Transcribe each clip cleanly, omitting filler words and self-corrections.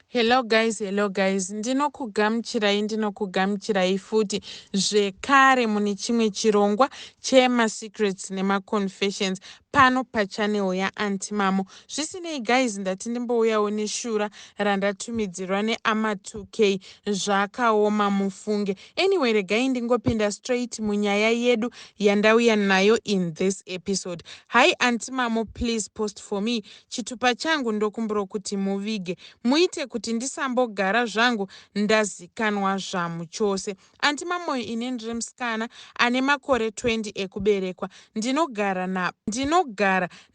Hello guys, ndinokugamuchirai futi zvekare mune chimwe chirongwa chemasecrets nemaconfessions pano pachannel yaAunty Mamo. Zvisinei guys, ndati ndimbouyawo neshura randatumidzirwa neama2k zvakaoma mufunge. Anyway, regai ndingopinda straight munyaya yedu yandauya nayo in this episode. Hi Aunty Mamo, please post for me. Chitupa changu ndokumbura kuti muvige. Muite kuti ndisambogara zvangu ndazikanwa zvamu chose. Aunty Mamo, ine ndiri musikana ane makore 20 ekuberekwa. Ndinogara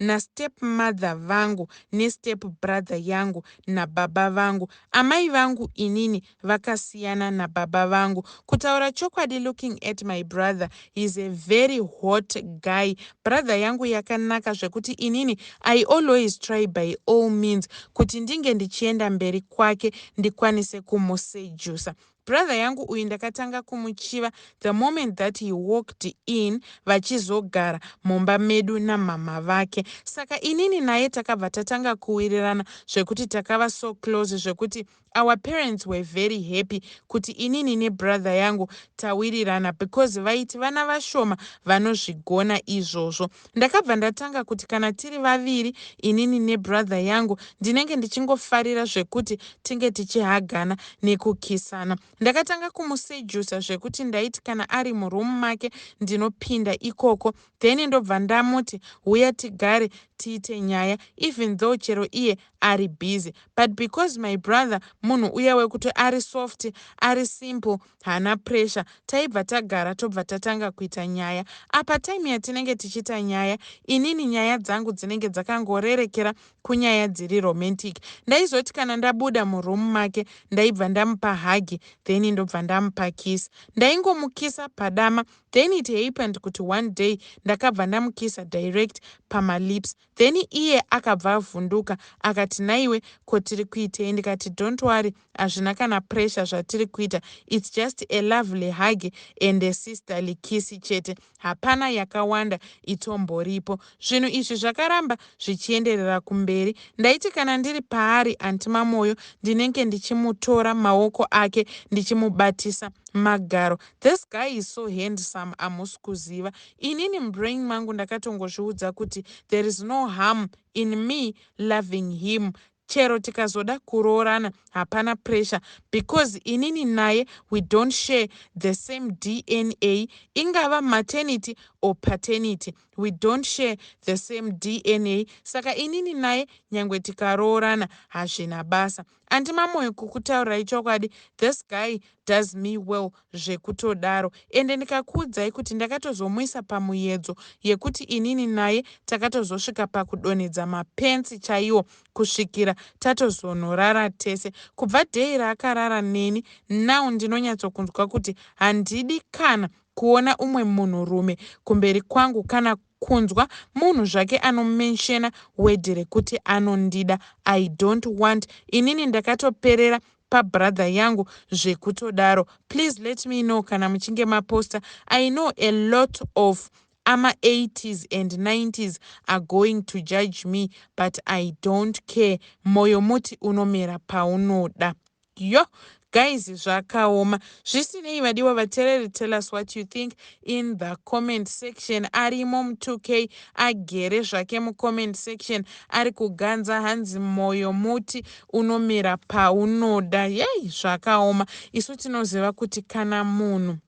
nastep mother vangu nestep brother yangu nababa vangu. Amai vangu inini vakasiyana nababa vangu. Kutaura chokwadi, looking at my brother, he is a very hot guy. Brother yangu yakanaka zvekuti inini I always try by all means kuti ndinge ndichienda mberi kwake ndikwanise kumusejusa. Brother yangu uyu ndakatanga kumuchiva the moment that he walked in vachizogara mumba medu namama vake. Saka inini naye takabva tatanga kuwirirana zvekuti takava so close zvekuti our parents were very happy kuti inini nebrother yangu tawirirana because vaiti vana vashoma vanozvigona izvozvo. Ndakabva ndatanga kuti kana tiri vaviri inini nebrother yangu ndinenge ndichingofarira zvekuti tinge tichihagana nekukisana. Ndakatanga kumusejusa zvekuti ndaiti kana ari muroom make ndinopinda ikoko, then ndobva ndamuti uya tigare tiite nyaya, even though chero iye ari busy, but because my brother munhu uya wekuti ari soft, ari simple, hana pressure, taibva tagara tobva tatanga kuita nyaya. Apa time yatinenge tichiita nyaya, inini nyaya dzangu dzinenge dzakangorerekera kunyaya dziri romantic. Ndaizoti kana ndabuda muroom make ndaibva ndamupa hagi, then ndobva ndamupa kiss. Ndaingomukisa padama, then it happened kuti one day ndakabva ndamukisa direct pamalips, then iye akabva avhunduka akati naiwe kotiri kuitei? Ndikati don't worry, hazvina kana pressure zvatiri kuita, it's just a lovely hug and a sisterly kiss chete, hapana yakawanda itomboripo. Zvinhu izvi zvakaramba zvichienderera kumberi. Ndaiti kana ndiri paari Aunty Mamoyo ndinenge ndichimutora maoko ake ndichimubatisa magaro. This guy is so handsome, amusi kuziva. Inini mbrain mangu ndakatongozviudza kuti there is no harm in me loving him. Chero tikazoda kuroorana hapana pressure because inini naye we don't share the same DNA, ingava maternity or paternity, we don't share the same DNA. Saka inini naye nyangwe tikaroorana hazvina basa. Aunty Mamoyo, kukutaurirai chokwadi, this guy does me well zvekutodaro, ende ndikakuudzai kuti ndakatozomuisa pamuyedzo yekuti inini naye takatozosvika pakudonhedza mapensi chaiwo kusvikira tatozonorara tese. Kubva dhei raakarara neni, now ndinonyatsokunzwa kuti handidi kana kuona umwe munhurume kumberi kwangu kana kunzwa munhu zvake anomenshena wedhi rekuti anondida. I don't want. Inini ndakatoperera pabrother yangu zvekutodaro. Please let me know kana muchinge maposta. I know a lot of ama-80s and 90s are going to judge me, but I don't care. Moyo muti unomera paunoda. Yo guys, zvakaoma. Zvisinei vadiwa vateereri, tell us what you think in the comment section. Arimo mu2k agere zvake mucomment section ari kuganza hanzi moyo muti unomera paunoda. Yei, zvakaoma. Isu tinoziva kuti kana munhu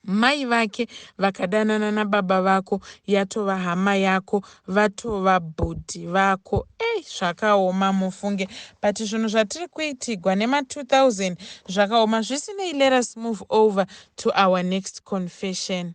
mai vake vakadanana nababa vako yatova hama yako, vatova bhodhi vako. Zvakaoma mufunge, but zvinhu zvatiri kuitigwa nema2000 zvakaoma. Zvisinei, let us move over to our next confession.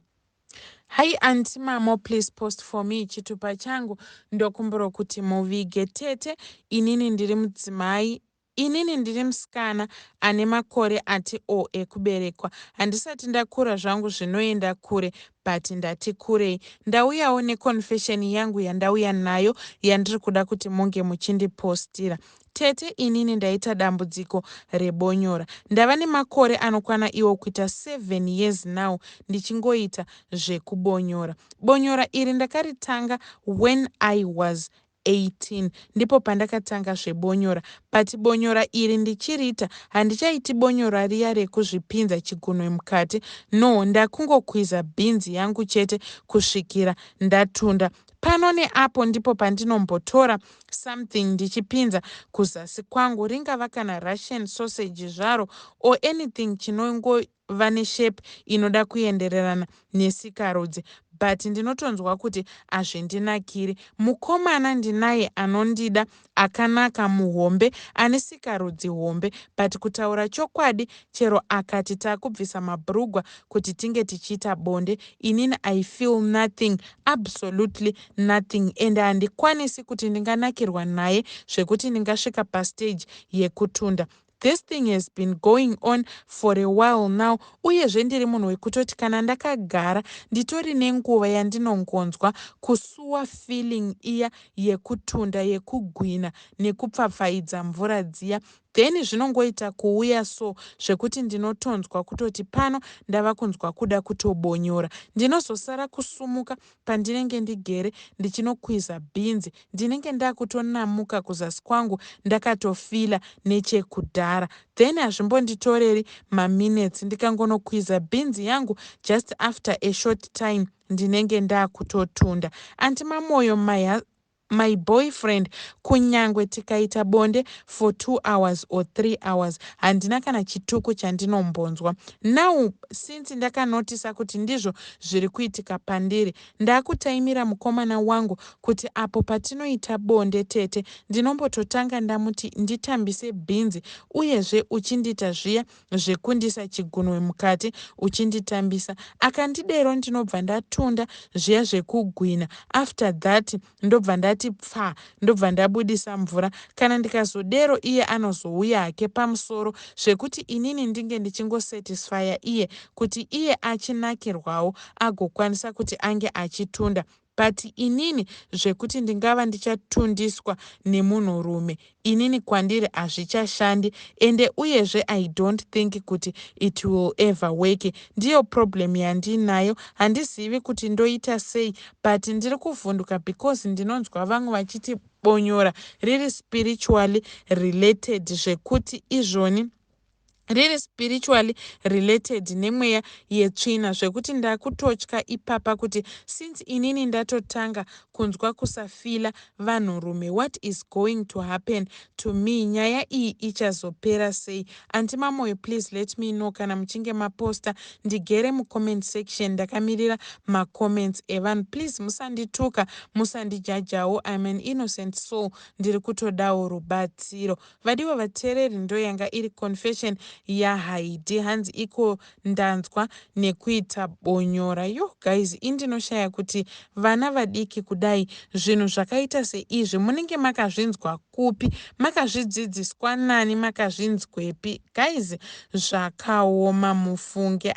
Hi Aunty Mamo, please post for me. Chitupa changu ndokumbura kuti muvige. Tete, inini ndiri mudzimai, inini ndiri musikana ane makore ati ekuberekwa. Handisati ndakura zvangu zvinoenda kure, but ndati kurei. Ndauyawo neconfession yangu yandauya nayo yandiri kuda kuti munge muchindipostira. Tete, inini ndaita dambudziko rebonyora. Ndava nemakore anokwana iwo kuita 7 years now ndichingoita zvekubonyora. Bonyora iri ndakaritanga when I was 18 ndipo pandakatanga zvebonyora. But bonyora iri ndichiriita handichaiti bonyora riya rekuzvipinza chigunwe mukati. No, ndakungokwiza bhinzi yangu chete kusvikira ndatunda. Pano neapo ndipo pandinombotora something ndichipinza kuzasi kwangu, ringava kana Russian sausage zvaro or anything chinongova neshape inoda kuendererana nesikarudzi. But ndinotonzwa kuti hazvindinakiri. Mukomana ndinaye anondida, akanaka, muhombe, ane sikarudzi hombe. But kutaura chokwadi, chero akati takubvisa mabhurugwa kuti tinge tichiita bonde, inini I feel nothing, absolutely nothing. And handikwanisi kuti ndinganakirwa naye zvekuti ndingasvika pastage yekutunda. This thing has been going on for a while now. Uyezve ndiri munhu wekutoti kana ndakagara nditori nenguva yandinongonzwa kusuwa feeling iya yekutunda, yekugwina nekupfapfaidza mvura dziya, then zvinongoita kuuya so zvekuti ndinotonzwa kutoti pano ndava kunzwa kuda kutobonyora. Ndinozosara kusumuka pandinenge ndigere ndichinokwiza bhinzi. Ndinenge ndakutonamuka kuzasi kwangu ndakatofila nechekudhara. Then hazvimbonditoreri maminutes ndikangonokwiza bhinzi yangu, just after a short time ndinenge ndakutotunda. Antimamoyo my boyfriend, kunyangwe tikaita bonde for 2 hours or 3 hours handina kana chituku chandinombonzwa. Now since ndakanotisa kuti ndizvo zviri kuitika pandiri, ndakutaimira mukomana wangu kuti apo patinoita bonde tete ndinombototanga ndamuti nditambise bhinzi, uyezve uchindita zviya zvekundisa chigunwe mukati uchinditambisa. Akandidero ndinobva ndatunda zviya zvekugwina. After that ndobva ndati pfa, ndobva ndabudisa mvura. Kana ndikazodero iye anozouya hake pamusoro zvekuti inini ndinge ndichingosatisfya iye kuti iye achinakirwawo agokwanisa kuti ange achitunda. But inini zvekuti ndingava ndichatundiswa nemunhurume, inini kwandiri hazvichashandi, ende uyezve I don't think kuti it will ever work. Ndiyo problem yandinayo, handizivi kuti ndoita sei, but ndiri kuvhunduka because ndinonzwa vamwe vachiti bonyora riri spiritually related, zvekuti izvoni riri spiritually related nemweya yetsvina, zvekuti ndakutotya ipapa kuti since inini ndatotanga kunzwa kusafila vanhurume, what is going to happen to me? Nyaya iyi ichazopera sei? Antimamoyo, please let me know kana muchinge maposta, ndigere mucomment section ndakamirira macomments evanhu. Please musandituka, musandijajawo, I'm an innocent soul, ndiri kutodawo rubatsiro. Vadiwa vateereri, ndo yanga iri confession yaHaidhi. Hanzi iko ndanzwa nekuita bonyora. Yo guys, indinoshaya kuti vana vadiki kudai zvinhu zvakaita seizvi munenge makazvinzwa kupi, makazvidzidziswa nani, makazvinzwepi? Guys, zvakaoma mufunge.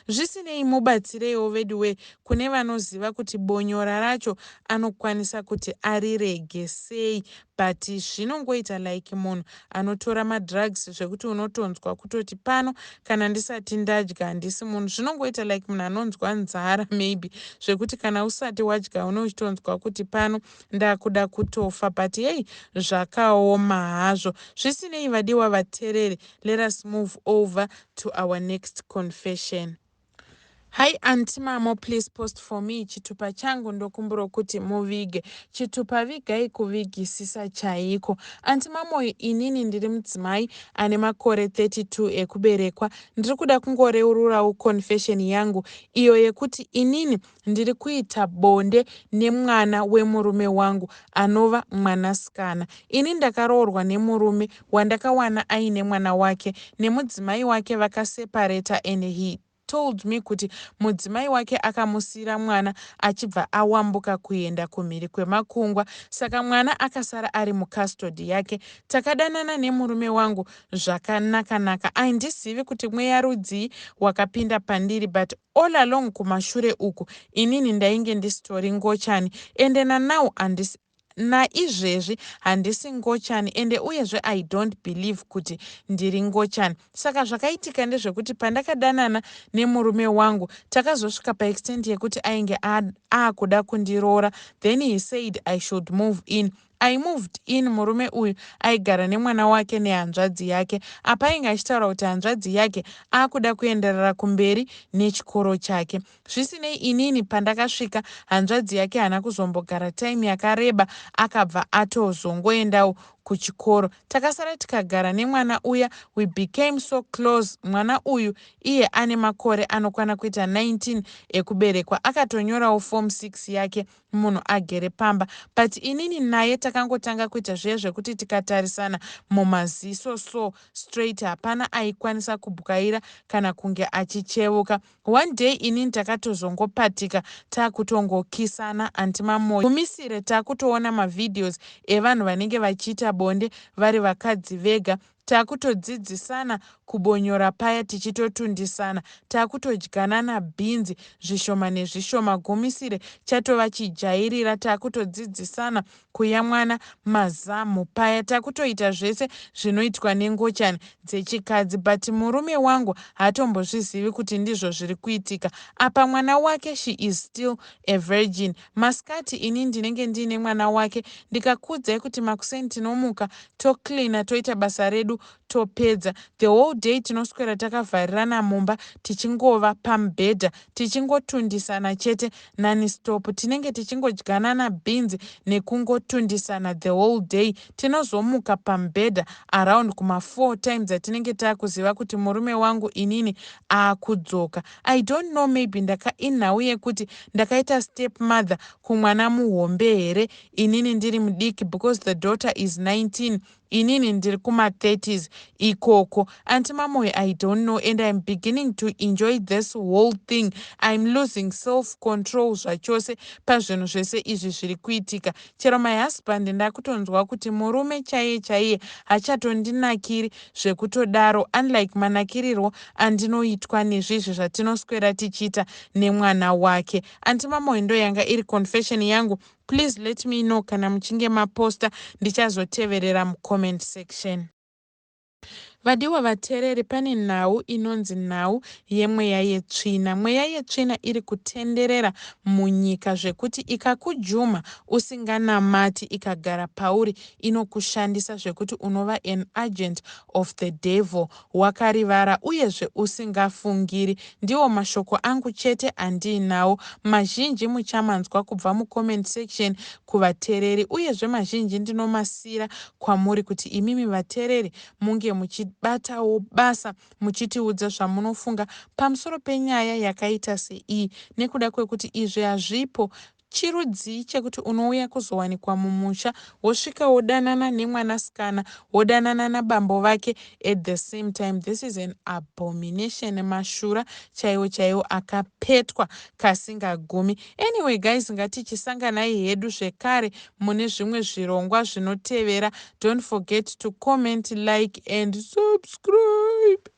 Zvisinei, mubatsireiwo veduwe kune vanoziva kuti bonyora racho anokwanisa kuti arirege sei. But zvinongoita like munhu anotora madrugs zvekuti unotonzwa kutoti pano kana ndisati ndadya handisi munhu. Zvinongoita like munhu anonzwa nzara maybe, zvekuti kana usati wadya unochitonzwa kuti pano ndakuda kutofa. But hey, zvakaoma hazvo. Zvisinei vadiwa vateereri, let us move over to our next confession. Hi Auntie Mamo, please post for me. Chitupa changu ndokumbura kuti muvige. Chitupa vigai kuvigisisa chaiko. Auntie Mamo, inini ndiri mudzimai ane makore 32 ekuberekwa. Ndiri kuda kungoreururawo confession yangu iyo yekuti inini ndiri kuita bonde nemwana wemurume wangu anova mwanasikana. Ini ndakaroorwa nemurume wandakawana aine mwana wake nemudzimai wake vakaseparata, and he told me kuti mudzimai wake akamusira mwana achibva awambuka kuenda kumhiri kwemakungwa, saka mwana akasara ari mukastodi yake. Takadanana nemurume wangu zvakanaka-naka. Aindizivi kuti mweya rudzii wakapinda pandiri, but all along kumashure uku inini ndainge ndisitori ngochani, ende nanau naizvezvi handisi ngochani, ende uyezve I don't believe kuti ndiri ngochani. Saka zvakaitika ndezvekuti pandakadanana nemurume wangu takazosvika paextent yekuti ainge aakuda kundiroora, then he said I should move in. I moved in. Murume uyu aigara nemwana wake nehanzvadzi yake. Apa ainge achitaura kuti hanzvadzi yake akuda kuenderera kumberi nechikoro chake. Zvisinei, inini pandakasvika hanzvadzi yake haana kuzombogara time yakareba, akabva atozongoendawo kuchikoro. Takasara tikagara nemwana uya. We became so close. Mwana uyu iye ane makore anokwana kuita 19 ekuberekwa. Akatonyorawo form 6 yake munhu agere pamba. But inini naye takangotanga kuita zviye zvekuti tikatarisana mumaziso so straight, hapana aikwanisa kubwaira kana kunge achicheuka. One day inini takatozongopatika takutongokisana antimamoyo. Mumisire takutoona mavideos evanhu vanenge vachiita bonde vari vakadzi vega. Takutodzidzisana kubonyora paya tichitotundisana. Takutodyana bhinzi zvishoma nezvishoma. Gumisire chatova chijairira. Takutodzidzisana kuyamwana mazamu paya. Takutoita zvese zvinoitwa nengochani dzechikadzi. But murume wangu hatombozvizivi kuti ndizvo zviri kuitika. Apa mwana wake, she is still a virgin. Masikati ini ndinenge ndiine mwana wake, ndikakudzai kuti makuseni tinomuka toklina toita basa redu topedza. The whole day tinoswera takavharirana mumba tichingova pamubhedha tichingotundisana chete nani-stop. Tinenge tichingodyanana bhinzi nekungotundisana the whole day. Tinozomuka pamubhedha around kuma 4 times atinenge takuziva kuti murume wangu inini akudzoka. I don't know, maybe inhau yekuti ndakaita step mother kumwana muhombe here inini ndiri mudiki, because the daughter is 19, inini ndiri kuma-30s ikoko. Antimamoyo, I don't know, and I'm beginning to enjoy this whole thing. I'm losing self-control zvachose pazvinhu zvese izvi zviri kuitika. Chero my husband ndakutonzwa kuti murume chaiye chaiye hachatondinakiri zvekutodaro, unlike manakirirwo andinoitwa nezvizvi zvatinoswera tichiita nemwana wake. Antimamoyo, ndo yanga iri confession yangu. Please let me know kana muchinge maposta, ndichazoteverera mucomment section. Vadiwa vateereri, pane nhau inonzi nhau yemweya yetsvina. Mweya yetsvina iri kutenderera munyika zvekuti ikakujuma usinganamati ikagara pauri inokushandisa zvekuti unova an agent of the devil, wakarivara uyezve usingafungiri. Ndiwo mashoko angu chete andiinawo. Mazhinji muchamanzwa kubva mucomment section kuvateereri, uyezve mazhinji ndinomasira kwamuri kuti imimi vateereri munge muchibatawo basa muchitiudza zvamunofunga pamusoro penyaya yakaita seiyi, nekuda kwekuti izvi hazvipo. Chirudzii chekuti unouya kuzowanikwa mumusha wosvika wodanana nemwanasikana, wodanana nabambo vake at the same time. This is an abomination. Mashura chaiwo chaiwo akapetwa kasingagumi. Anyway guys, ngatichisanganai hedu zvekare mune zvimwe zvirongwa zvinotevera. Don't forget to comment, like and subscribe.